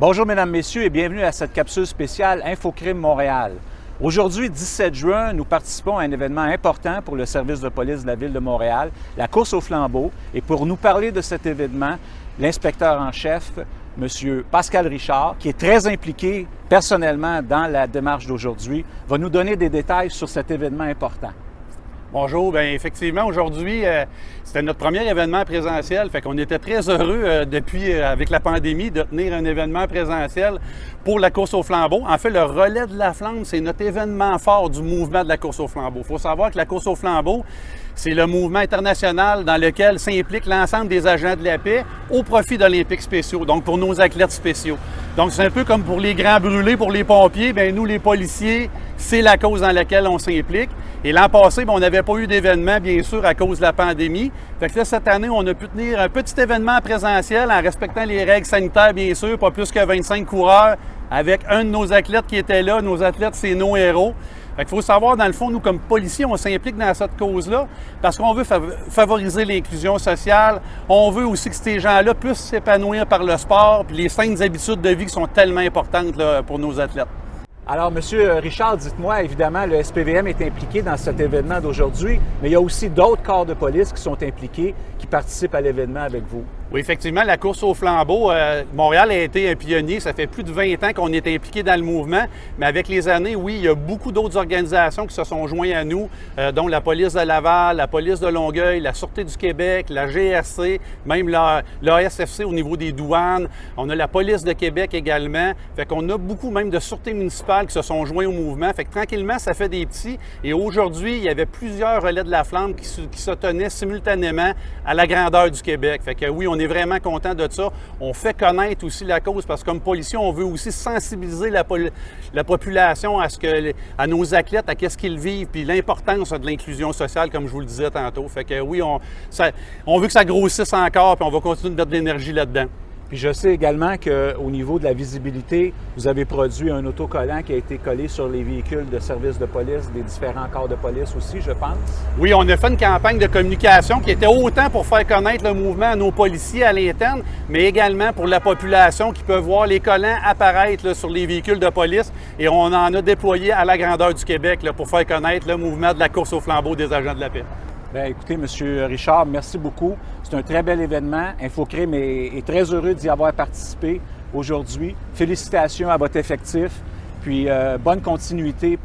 Bonjour mesdames, messieurs et bienvenue à cette capsule spéciale Infocrime Montréal. Aujourd'hui, 17 juin, nous participons à un événement important pour le service de police de la Ville de Montréal, la course au flambeau. Et pour nous parler de cet événement, l'inspecteur en chef, M. Pascal Richard, qui est très impliqué personnellement dans la démarche d'aujourd'hui, va nous donner des détails sur cet événement important. Bonjour, bien effectivement, aujourd'hui, c'était notre premier événement présentiel, fait qu'on était très heureux depuis, avec la pandémie, de tenir un événement présentiel pour la course au flambeau. En fait, le relais de la flamme, c'est notre événement fort du mouvement de la course au flambeau. Il faut savoir que la course au flambeau, c'est le mouvement international dans lequel s'implique l'ensemble des agents de la paix au profit d'Olympiques spéciaux, donc pour nos athlètes spéciaux. Donc, c'est un peu comme pour les grands brûlés, pour les pompiers, bien nous, les policiers, c'est la cause dans laquelle on s'implique. Et l'an passé, bien, on n'avait pas eu d'événement, bien sûr, à cause de la pandémie. Fait que là, cette année, on a pu tenir un petit événement présentiel en respectant les règles sanitaires, bien sûr, pas plus que 25 coureurs, avec un de nos athlètes qui était là. Nos athlètes, c'est nos héros. Fait qu'il faut savoir, dans le fond, nous, comme policiers, on s'implique dans cette cause-là parce qu'on veut favoriser l'inclusion sociale. On veut aussi que ces gens-là puissent s'épanouir par le sport puis les saines habitudes de vie qui sont tellement importantes là, pour nos athlètes. Alors, M. Richard, dites-moi, évidemment, le SPVM est impliqué dans cet événement d'aujourd'hui, mais il y a aussi d'autres corps de police qui sont impliqués, qui participent à l'événement avec vous. Oui, effectivement, la course au flambeau, Montréal a été un pionnier. Ça fait plus de 20 ans qu'on est impliqué dans le mouvement. Mais avec les années, oui, il y a beaucoup d'autres organisations qui se sont joints à nous, dont la police de Laval, la police de Longueuil, la Sûreté du Québec, la GRC, même l'ASFC au niveau des douanes. On a la police de Québec également. Fait qu'on a beaucoup même de sûretés municipales qui se sont joints au mouvement. Fait que tranquillement, ça fait des petits. Et aujourd'hui, il y avait plusieurs relais de la flamme qui se tenaient simultanément à la grandeur du Québec. Fait que oui, on est vraiment content de ça. On fait connaître aussi la cause parce que comme policier, on veut aussi sensibiliser la population à nos athlètes, à qu'est-ce qu'ils vivent, puis l'importance de l'inclusion sociale, comme je vous le disais tantôt. Fait que oui, on veut que ça grossisse encore, puis on va continuer de mettre de l'énergie là-dedans. Puis je sais également qu'au niveau de la visibilité, vous avez produit un autocollant qui a été collé sur les véhicules de services de police, des différents corps de police aussi, je pense. Oui, on a fait une campagne de communication qui était autant pour faire connaître le mouvement à nos policiers à l'interne, mais également pour la population qui peut voir les collants apparaître là, sur les véhicules de police. Et on en a déployé à la grandeur du Québec là, pour faire connaître le mouvement de la course au flambeau des agents de la paix. Bien, écoutez, M. Richard, merci beaucoup. C'est un très bel événement. Infocrime est très heureux d'y avoir participé aujourd'hui. Félicitations à votre effectif, puis bonne continuité